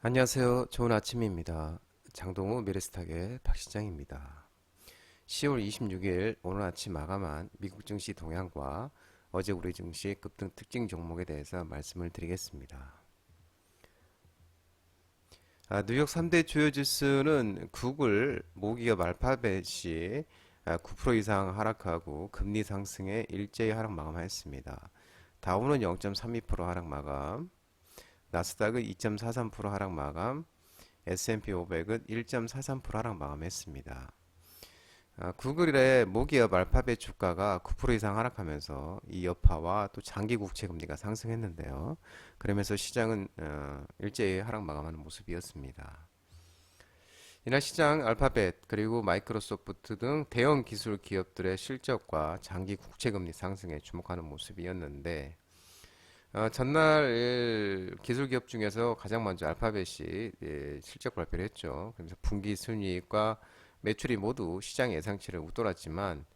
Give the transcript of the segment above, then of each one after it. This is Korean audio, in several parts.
안녕하세요. 좋은 아침입니다. 장동우 미래스탁의 박시장입니다. 10월 26일 오늘 아침 마감한 미국 증시 동향과 어제 우리 증시 급등 특징 종목에 대해서 말씀을 드리겠습니다. 뉴욕 3대 주요 지수는 구글, 모기업 알파벳이 9% 이상 하락하고 금리 상승에 일제히 하락 마감하였습니다. 다우는 0.32% 하락 마감, 나스닥은 2.43% 하락 마감, S&P 500은 1.43% 하락 마감했습니다. 구글의 모기업 알파벳 주가가 9% 이상 하락하면서 이 여파와 또 장기 국채 금리가 상승했는데요. 그러면서 시장은 일제히 하락 마감하는 모습이었습니다. 이날 시장 알파벳 그리고 마이크로소프트 등 대형 기술 기업들의 실적과 장기 국채 금리 상승에 주목하는 모습이었는데 전날 기술 기업 중에서 가장 먼저 알파벳이 실적 발표를 했죠. 그래서 분기 순이익과 매출이 모두 시장 예상치를 웃돌았지만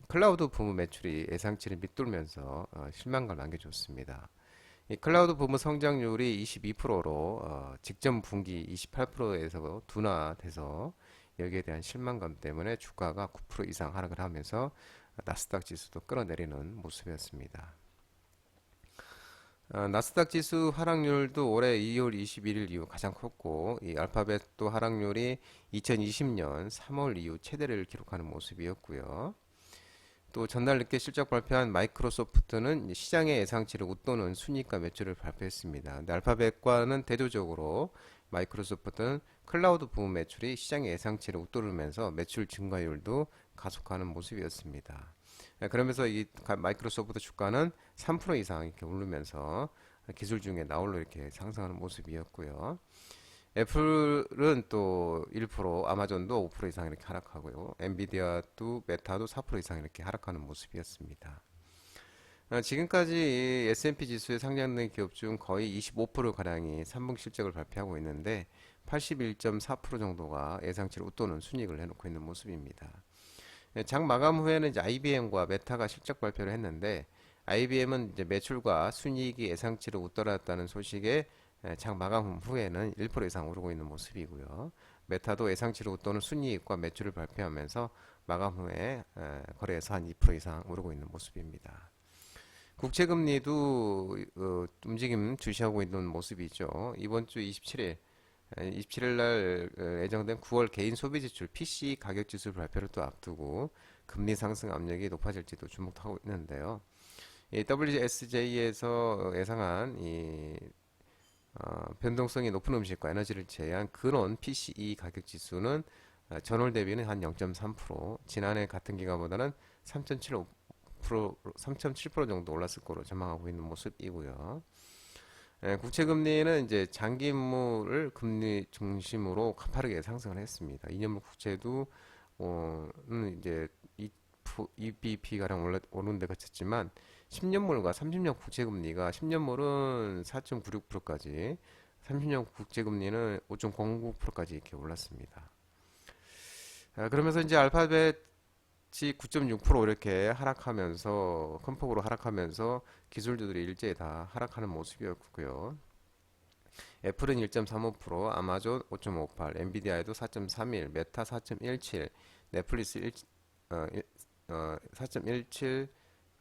클라우드 부문 매출이 예상치를 밑돌면서 실망감을 남겨줬습니다. 이 클라우드 부문 성장률이 22%로 직전 분기 28%에서 둔화돼서 여기에 대한 실망감 때문에 주가가 9% 이상 하락을 하면서 나스닥 지수도 끌어내리는 모습이었습니다. 나스닥 지수 하락률도 올해 2월 21일 이후 가장 컸고, 이 알파벳도 하락률이 2020년 3월 이후 최대를 기록하는 모습이었고요. 또 전날 늦게 실적 발표한 마이크로소프트는 시장의 예상치를 웃도는 순이익과 매출을 발표했습니다. 근데 알파벳과는 대조적으로 마이크로소프트는 클라우드 부문 매출이 시장의 예상치를 웃도르면서 매출 증가율도 가속하는 모습이었습니다. 그러면서 이 마이크로소프트 주가는 3% 이상 이렇게 오르면서 기술 중에 나홀로 이렇게 상승하는 모습이었고요. 애플은 또 1%, 아마존도 5% 이상 이렇게 하락하고요. 엔비디아도 메타도 4% 이상 이렇게 하락하는 모습이었습니다. 지금까지 S&P 지수에 상장된 기업 중 거의 25%가량이 3분기 실적을 발표하고 있는데 81.4% 정도가 예상치를 웃도는 순이익을 해놓고 있는 모습입니다. 장 마감 후에는 이제 IBM과 메타가 실적 발표를 했는데 IBM은 이제 매출과 순이익이 예상치를 웃돌았다는 소식에 장 마감 후에는 1% 이상 오르고 있는 모습이고요. 메타도 예상치를 웃도는 순이익과 매출을 발표하면서 마감 후에 거래에서 한 2% 이상 오르고 있는 모습입니다. 국채금리도 움직임 주시하고 있는 모습이죠. 이번 주 27일 날 예정된 9월 개인 소비 지출 PCE 가격 지수 발표를 또 앞두고 금리 상승 압력이 높아질지도 주목하고 있는데요. 이 WSJ에서 예상한 변동성이 높은 음식과 에너지를 제외한 근원 PCE 가격 지수는 전월 대비는 한 0.3%, 지난해 같은 기간보다는 3.7% 정도 올랐을 거로 전망하고 있는 모습이고요. 국채 금리는 이제 장기물을 금리 중심으로 가파르게 상승을 했습니다. 2년물 국채도 이제 2bp 가량 오른 데 그쳤지만 10년물과 30년 국채 금리가 10년물은 4.96%까지 30년 국채 금리는 5.09%까지 이렇게 올랐습니다. 그러면서 이제 알파벳이 9.6% 이렇게 하락하면서 큰 폭으로 하락하면서 기술주들이 일제히 다 하락하는 모습이었고요. 애플은 1.35%, 아마존 5.58, 엔비디아에도 4.31, 메타 4.17, 넷플릭스 4.17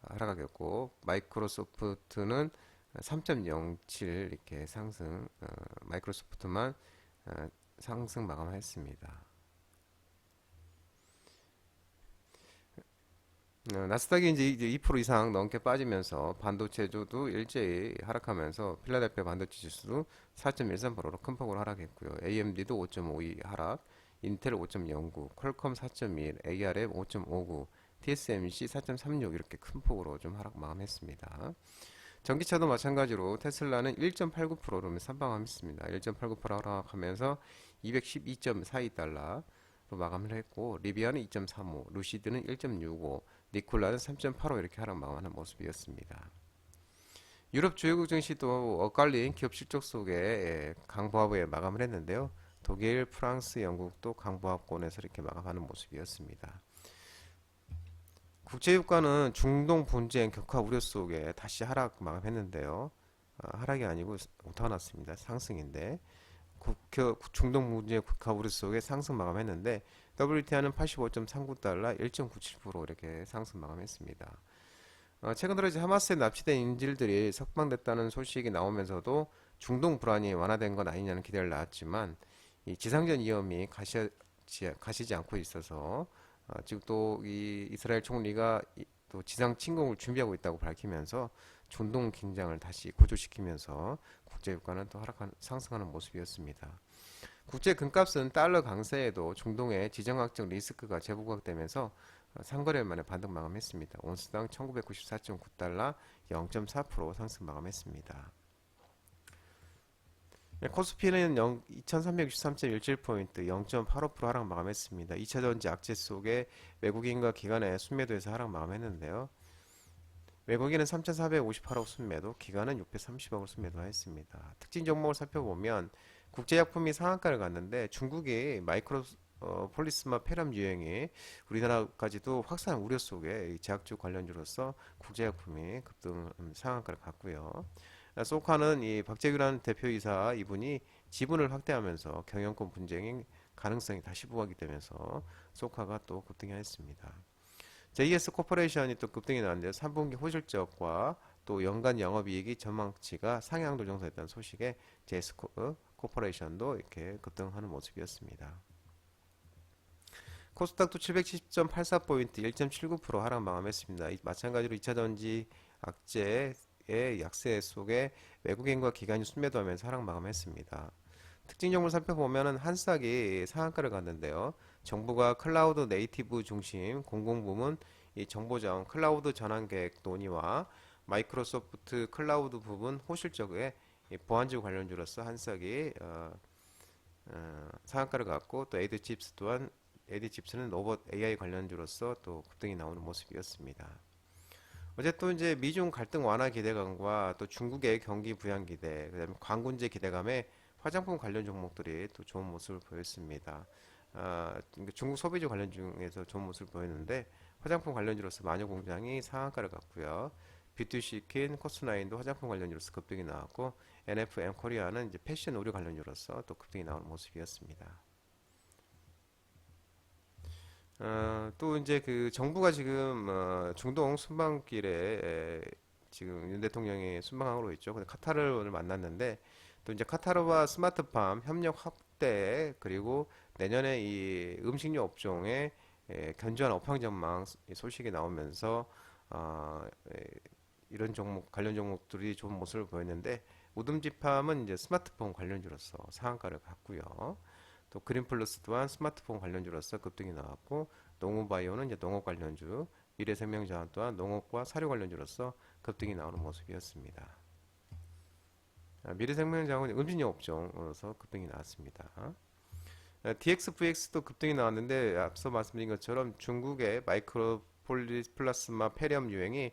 하락하겠고 마이크로소프트는 3.07 이렇게 상승, 마이크로소프트만 상승 마감했습니다. 나스닥이 이제 2% 이상 넘게 빠지면서 반도체주도 일제히 하락하면서 필라델피아 반도체 지수도 4.13%로 큰 폭으로 하락했고요. AMD도 5.52 하락, 인텔 5.09, 퀄컴 4.1, ARM 5.59, TSMC 4.36 이렇게 큰 폭으로 좀 하락 마감했습니다. 전기차도 마찬가지로 테슬라는 1.89%로 선방했습니다. 1.89% 하락하면서 212.42달러 마감을 했고 리비아는 2.35, 루시드는 1.65, 니콜라는 3.85 이렇게 하락 마감하는 모습이었습니다. 유럽 주요국 증시도 엇갈린 기업 실적 속에 강보합에 마감을 했는데요. 독일, 프랑스, 영국도 강보합권에서 이렇게 마감하는 모습이었습니다. 국제유가는 중동 분쟁 격화 우려 속에 다시 하락 마감했는데요. 하락이 아니고 오타가 났습니다. 상승인데 중동 문제 국가 우려 속에 상승 마감했는데 WTI는 85.39달러 1.97% 이렇게 상승 마감했습니다. 최근 들어 이제 하마스에 납치된 인질들이 석방됐다는 소식이 나오면서도 중동 불안이 완화된 건 아니냐는 기대를 낳았지만 이 지상전 위험이 가시지 않고 있어서 지금 또 이 이스라엘 총리가 또 지상 침공을 준비하고 있다고 밝히면서 중동 긴장을 다시 고조시키면서 국제 유가는 또 상승하는 모습이었습니다. 국제 금값은 달러 강세에도 중동의 지정학적 리스크가 재부각되면서 상거래 만에 반등 마감했습니다. 온스당 1994.9달러 0.4% 상승 마감했습니다. 코스피는 2363.17포인트 0.85% 하락 마감했습니다. 2차전지 악재 속에 외국인과 기관의 순매도에서 하락 마감했는데요. 외국인은 3,458억 순매도, 기관은 630억을 순매도했습니다. 특징 종목을 살펴보면 국제약품이 상한가를 갔는데 중국이 폴리스마 페람 유행이 우리나라까지도 확산 우려 속에 제약주 관련주로서 국제약품이 급등 상한가를 갔고요. 소카는 이 박재규라는 대표이사 이분이 지분을 확대하면서 경영권 분쟁의 가능성이 다시 부각이 되면서 소카가 또 급등을 했습니다. JS 코퍼레이션이 또 급등이 나왔는데요. 3분기 호실적과 또 연간 영업이익이 전망치가 상향 조정됐다는 소식에 JS 코퍼레이션도 이렇게 급등하는 모습이었습니다. 코스닥도 770.84포인트 1.79% 하락 마감했습니다. 마찬가지로 2차전지 악재의 약세 속에 외국인과 기관이 순매도하면서 하락 마감했습니다. 특징 종목을 살펴보면 한싹이 상한가를 갔는데요. 정부가 클라우드 네이티브 중심 공공부문 이 정보정 클라우드 전환 계획 논의와 마이크로소프트 클라우드 부분 호실적의 보안지구 관련주로서 한싹이 상한가를 갔고 또 에이드칩스 또한 에이드칩스는 로봇 AI 관련주로서 또 급등이 나오는 모습이었습니다. 어쨌든 이제 미중 갈등 완화 기대감과 또 중국의 경기 부양 기대, 그다음에 광군제 기대감에 화장품 관련 종목들이 또 좋은 모습을 보였습니다. 그러니까 중국 소비주 관련 중에서 좋은 모습을 보였는데 화장품 관련주로서 마녀공장이 상한가를 갔고요. B2C킨, 코스나인도 화장품 관련주로서 급등이 나왔고 NFM 코리아는 이제 패션 의류 관련주로서 또 급등이 나오는 모습이었습니다. 또 이제 그 정부가 지금 중동 순방길에 지금 윤 대통령이 순방하고 있죠. 근데 카타르를 오늘 만났는데 또 이제 카타르와 스마트팜 협력 확대 그리고 내년에 이 음식료 업종에 견조한 업황 전망 소식이 나오면서 이런 종목 관련 종목들이 좋은 모습을 보였는데 우듬지팜은 이제 스마트폰 관련주로서 상한가를 갔고요. 또 그린플러스 또한 스마트폰 관련주로서 급등이 나왔고 농업바이오는 이제 농업 관련주, 미래생명자원 또한 농업과 사료 관련주로서 급등이 나오는 모습이었습니다. 미래생명자원은 음식료 업종으로서 급등이 나왔습니다. DXVX도 급등이 나왔는데 앞서 말씀드린 것처럼 중국의 마이크로플라스마 폐렴 유행이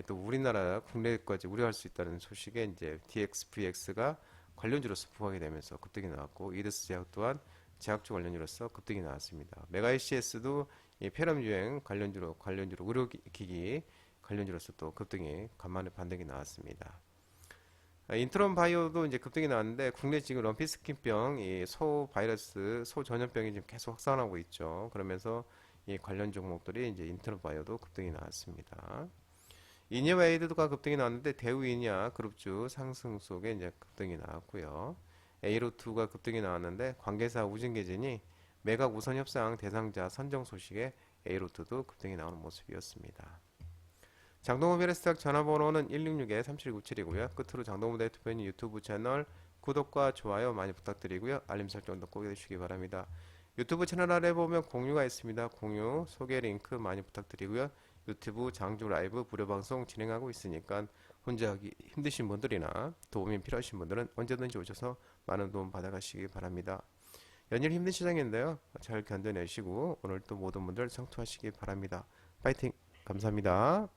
또 우리나라 국내까지 우려할 수 있다는 소식에 이제 DXVX가 관련주로서 부각이 되면서 급등이 나왔고 이드스 제약 또한 제약주 관련주로서 급등이 나왔습니다. 메가 ECS도 폐렴 유행 관련주로 의료기기 관련주로서 또 급등이 간만에 반등이 나왔습니다. 인트론 바이오도 이제 급등이 나왔는데 국내 지금 럼피스킨병, 소 바이러스, 소 전염병이 지금 계속 확산하고 있죠. 그러면서 이 관련 종목들이 이제 인트론 바이오도 급등이 나왔습니다. 이니웨이드가 급등이 나왔는데 대우이니아 그룹주 상승 속에 이제 급등이 나왔고요. 에이로투가 급등이 나왔는데 관계사 우진계진이 매각 우선 협상 대상자 선정 소식에 에이로투도 급등이 나오는 모습이었습니다. 장동호 베레스탁 전화번호는 166-3797이고요. 끝으로 장동호 대표님 유튜브 채널 구독과 좋아요 많이 부탁드리고요. 알림 설정도 꼭 해주시기 바랍니다. 유튜브 채널 아래 보면 공유가 있습니다. 공유, 소개 링크 많이 부탁드리고요. 유튜브 장주 라이브 무료 방송 진행하고 있으니까 혼자 하기 힘드신 분들이나 도움이 필요하신 분들은 언제든지 오셔서 많은 도움 받아가시기 바랍니다. 연일 힘든 시장인데요. 잘 견뎌내시고 오늘도 모든 분들 성투하시기 바랍니다. 파이팅! 감사합니다.